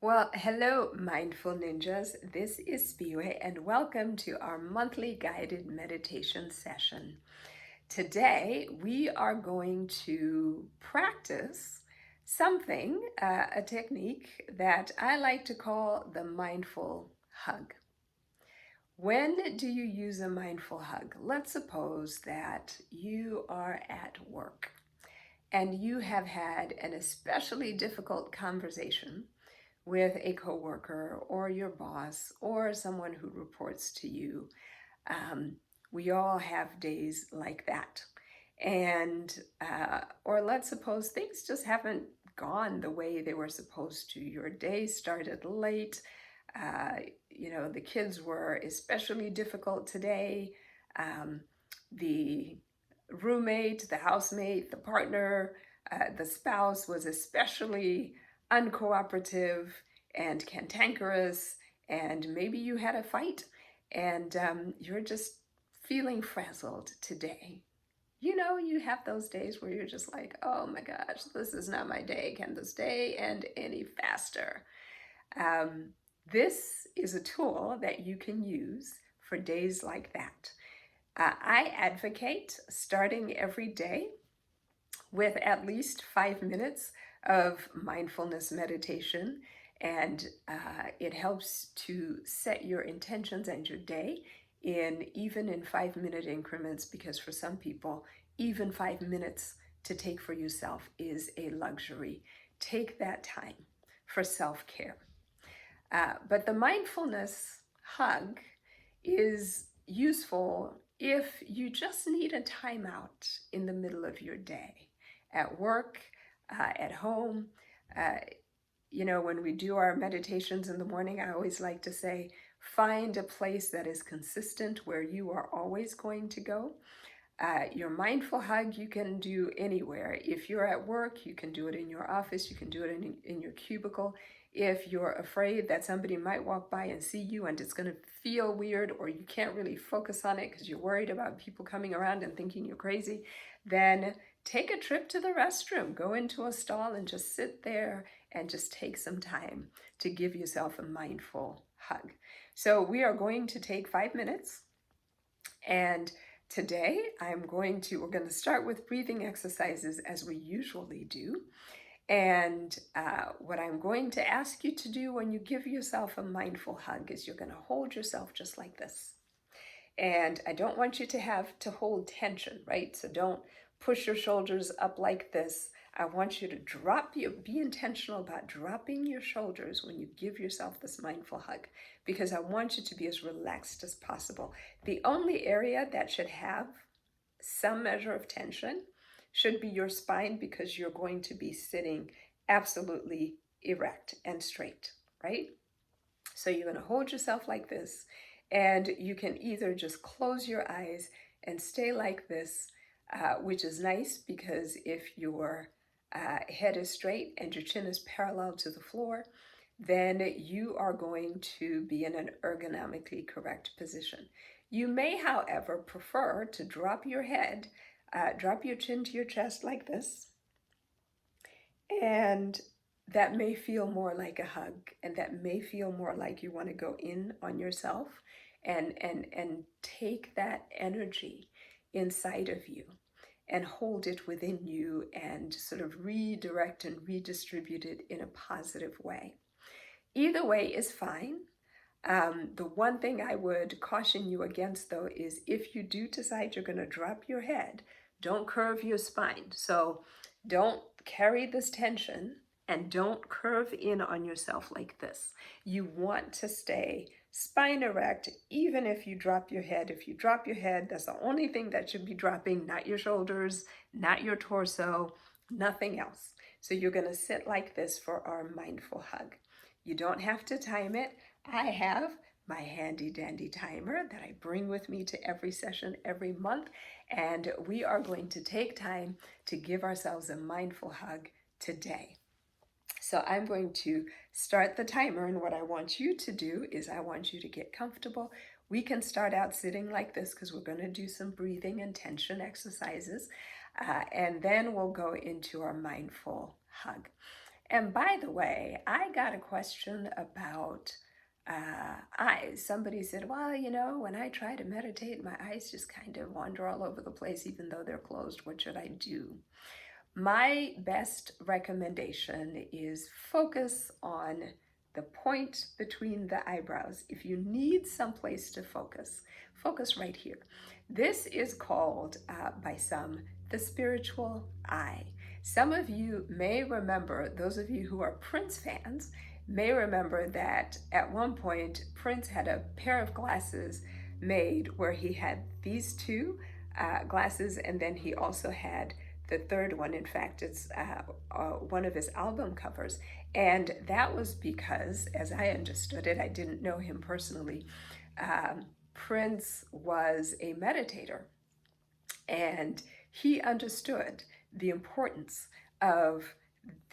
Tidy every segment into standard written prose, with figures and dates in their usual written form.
Well, hello, Mindful Ninjas. This is Spiwe, and welcome to our monthly guided meditation session. Today, we are going to practice something, a technique that I like to call the mindful hug. When do you use a mindful hug? Let's suppose that you are at work and you have had an especially difficult conversation with a coworker or your boss or someone who reports to you. Um, we all have days like that. Or let's suppose things just haven't gone the way they were supposed to. Your day started late. Uh, the kids were especially difficult today. Um, the roommate, the housemate, the partner, the spouse was especially uncooperative and cantankerous, and maybe you had a fight and you're just feeling frazzled today. You have those days where you're just like, oh my gosh, this is not my day. Can this day end any faster? Um, this is a tool that you can use for days like that. I advocate starting every day with at least 5 minutes of mindfulness meditation, and it helps to set your intentions and your day even in 5-minute increments, because for some people, even 5 minutes to take for yourself is a luxury. Take that time for self-care. But the mindfulness hug is useful if you just need a timeout in the middle of your day, at work, at home. Uh, when we do our meditations in the morning, I always like to say, find a place that is consistent where you are always going to go. Your mindful hug you can do anywhere. If you're at work, you can do it in your office, you can do it in your cubicle. If you're afraid that somebody might walk by and see you and it's going to feel weird, or you can't really focus on it because you're worried about people coming around and thinking you're crazy, then take a trip to the restroom. Go into a stall and just sit there and just take some time to give yourself a mindful hug. So we are going to take 5 minutes, and today we're going to start with breathing exercises as we usually do. And what I'm going to ask you to do when you give yourself a mindful hug is you're going to hold yourself just like this. And I don't want you to have to hold tension, right? So don't push your shoulders up like this. I want you to be intentional about dropping your shoulders when you give yourself this mindful hug, because I want you to be as relaxed as possible. The only area that should have some measure of tension should be your spine, because you're going to be sitting absolutely erect and straight, right? So you're going to hold yourself like this, and you can either just close your eyes and stay like this, which is nice because if your head is straight and your chin is parallel to the floor, then you are going to be in an ergonomically correct position. You may, however, prefer to drop your head, drop your chin to your chest like this, and that may feel more like a hug, and that may feel more like you want to go in on yourself and take that energy inside of you and hold it within you and sort of redirect and redistribute it in a positive way. Either way is fine. The one thing I would caution you against, though, is if you do decide you're going to drop your head, don't curve your spine. So don't carry this tension and don't curve in on yourself like this. You want to stay spine erect, even if you drop your head. If you drop your head, that's the only thing that should be dropping, not your shoulders, not your torso, nothing else. So you're going to sit like this for our mindful hug. You don't have to time it. I have my handy dandy timer that I bring with me to every session every month, and we are going to take time to give ourselves a mindful hug today. So I'm going to start the timer, and what I want you to do is I want you to get comfortable. We can start out sitting like this because we're going to do some breathing and tension exercises, and then we'll go into our mindful hug. And by the way, I got a question about eyes. Somebody said, well, when I try to meditate, my eyes just kind of wander all over the place, even though they're closed. What should I do? My best recommendation is focus on the point between the eyebrows. If you need someplace to focus, focus right here. This is called, by some, the spiritual eye. Some of you may remember, those of you who are Prince fans, may remember that at one point Prince had a pair of glasses made where he had these two glasses, and then he also had the third one. In fact, it's one of his album covers. And that was because, as I understood it, I didn't know him personally, Prince was a meditator, and he understood the importance of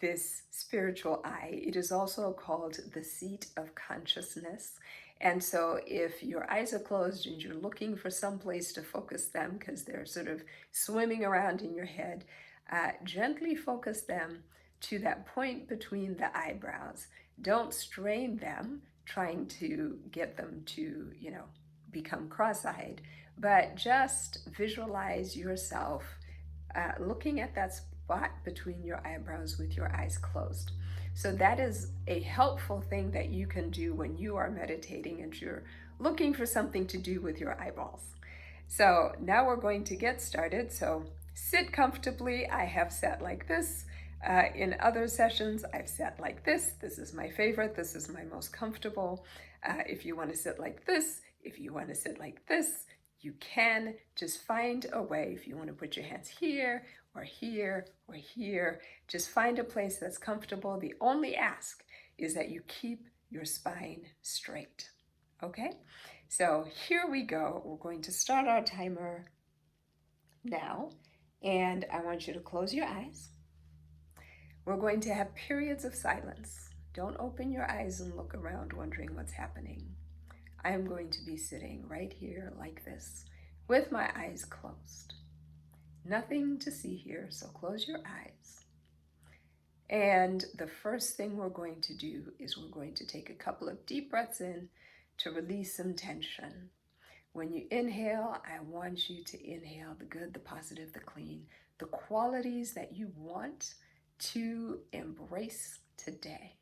this spiritual eye. It is also called the seat of consciousness. And so if your eyes are closed and you're looking for some place to focus them because they're sort of swimming around in your head, gently focus them to that point between the eyebrows. Don't strain them trying to get them to, become cross-eyed, but just visualize yourself looking at that spot between your eyebrows with your eyes closed. So that is a helpful thing that you can do when you are meditating and you're looking for something to do with your eyeballs. So now we're going to get started. So sit comfortably. I have sat like this. In other sessions, I've sat like this. This is my favorite. This is my most comfortable. If you want to sit like this, if you want to sit like this, you can. Just find a way. If you want to put your hands here or here or here, just find a place that's comfortable. The only ask is that you keep your spine straight. Okay? So here we go. We're going to start our timer now, and I want you to close your eyes. We're going to have periods of silence. Don't open your eyes and look around wondering what's happening. I am going to be sitting right here like this with my eyes closed. Nothing to see here, so close your eyes. And the first thing we're going to do is we're going to take a couple of deep breaths in to release some tension. When you inhale, I want you to inhale the good, the positive, the clean, the qualities that you want to embrace today.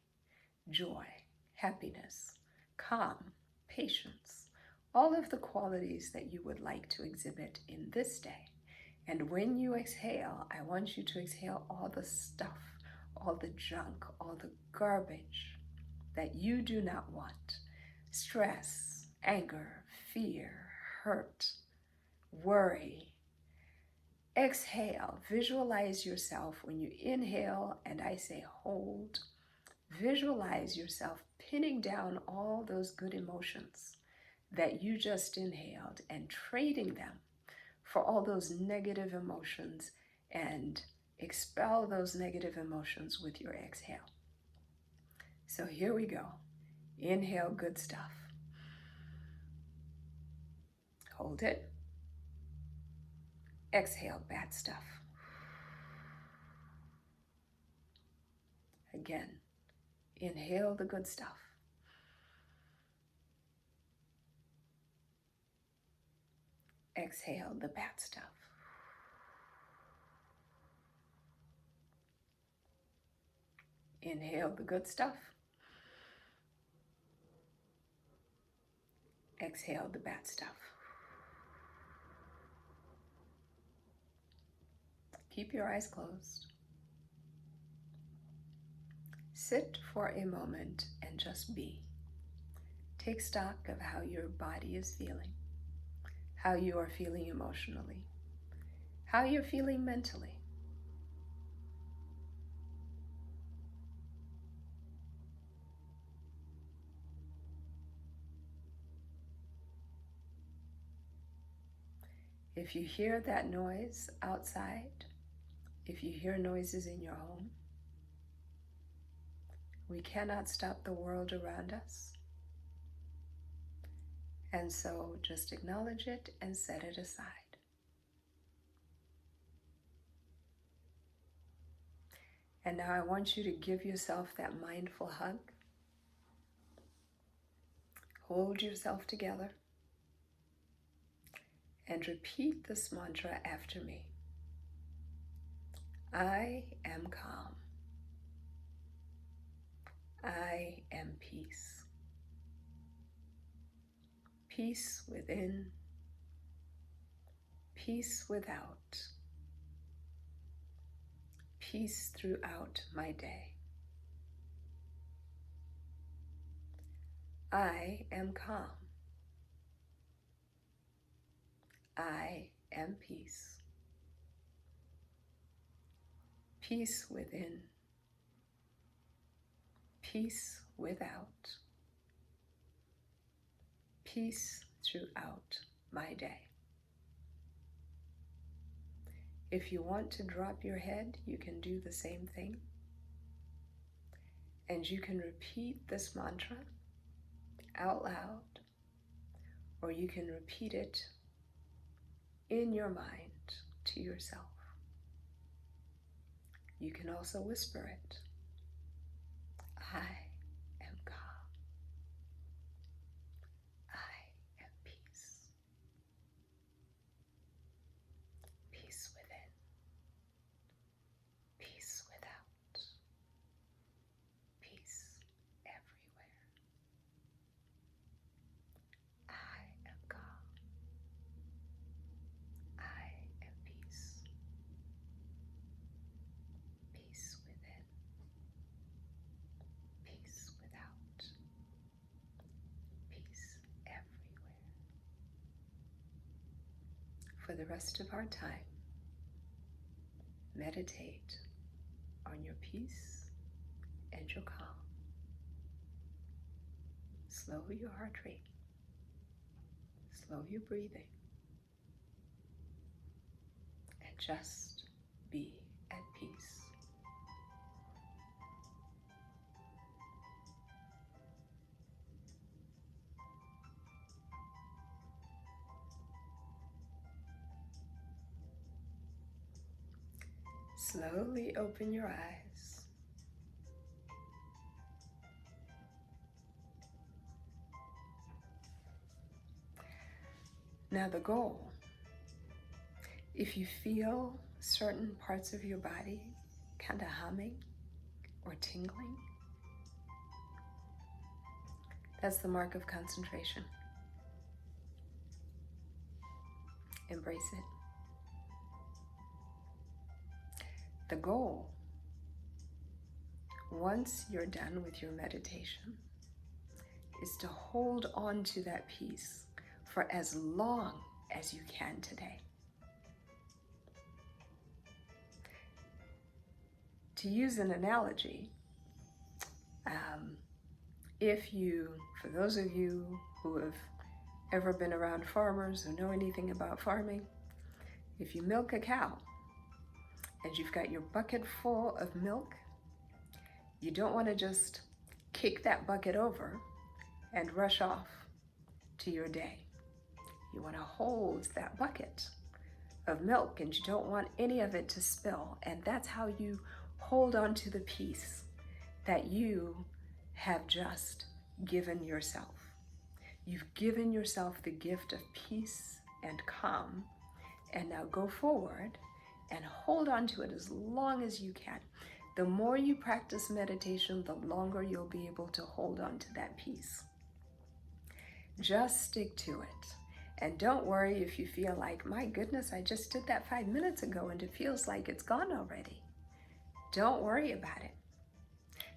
Joy, happiness, calm, patience, all of the qualities that you would like to exhibit in this day. And when you exhale, I want you to exhale all the stuff, all the junk, all the garbage that you do not want. Stress, anger, fear, hurt, worry. Exhale, visualize yourself when you inhale and I say hold. Visualize yourself pinning down all those good emotions that you just inhaled and trading them for all those negative emotions, and expel those negative emotions with your exhale. So here we go. Inhale good stuff. Hold it. Exhale bad stuff. Again, inhale the good stuff. Exhale the bad stuff. Inhale the good stuff. Exhale the bad stuff. Keep your eyes closed. Sit for a moment and just be. Take stock of how your body is feeling, how you are feeling emotionally, how you're feeling mentally. If you hear that noise outside, if you hear noises in your home, we cannot stop the world around us. And so just acknowledge it and set it aside. And now I want you to give yourself that mindful hug. Hold yourself together and repeat this mantra after me. I am calm. I am peace. Peace within, peace without, peace throughout my day. I am calm. I am peace. Peace within, peace without, peace throughout my day. If you want to drop your head, you can do the same thing. And you can repeat this mantra out loud, or you can repeat it in your mind to yourself. You can also whisper it. I am calm. I am peace. Peace within. Peace without. Peace everywhere. I am calm. I am peace. Peace within. Peace without. Peace everywhere. For the rest of our time, meditate on your peace and your calm. Slow your heart rate. Slow your breathing. And just be at peace. Slowly open your eyes. Now the goal, if you feel certain parts of your body kind of humming or tingling, that's the mark of concentration. Embrace it. The goal, once you're done with your meditation, is to hold on to that peace for as long as you can today. To use an analogy, for those of you who have ever been around farmers who know anything about farming, if you milk a cow and you've got your bucket full of milk, you don't want to just kick that bucket over and rush off to your day. You want to hold that bucket of milk and you don't want any of it to spill. And that's how you hold on to the peace that you have just given yourself. You've given yourself the gift of peace and calm, and now go forward and hold on to it as long as you can. The more you practice meditation, the longer you'll be able to hold on to that peace. Just stick to it. And don't worry if you feel like, my goodness, I just did that 5 minutes ago and it feels like it's gone already. Don't worry about it.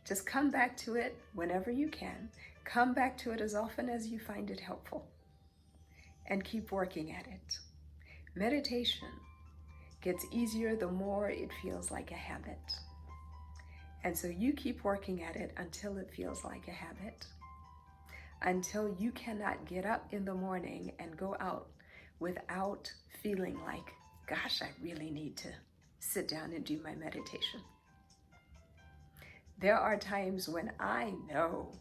Just come back to it whenever you can. Come back to it as often as you find it helpful. And keep working at it. Meditation gets easier the more it feels like a habit. And so you keep working at it until it feels like a habit. Until you cannot get up in the morning and go out without feeling like, gosh, I really need to sit down and do my meditation. There are times when I know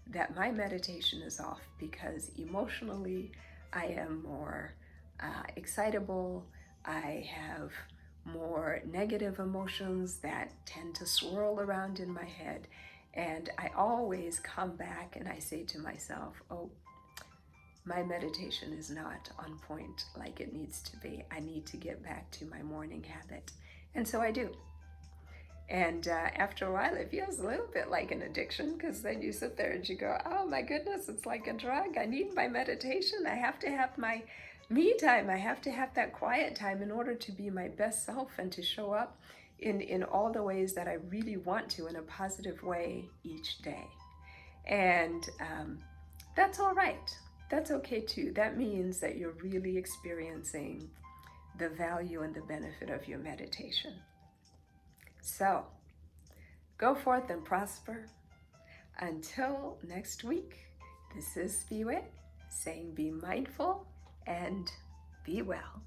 that my meditation is off because emotionally I am more excitable, I have more negative emotions that tend to swirl around in my head. And I always come back and I say to myself, oh, my meditation is not on point like it needs to be. I need to get back to my morning habit. And so I do. And after a while, it feels a little bit like an addiction, because then you sit there and you go, oh my goodness, it's like a drug. I need my meditation. I have to have my me time. I have to have that quiet time in order to be my best self and to show up in all the ways that I really want to in a positive way each day. And that's all right. That's okay too. That means that you're really experiencing the value and the benefit of your meditation. So, go forth and prosper. Until next week, this is Biwe saying be mindful and be well.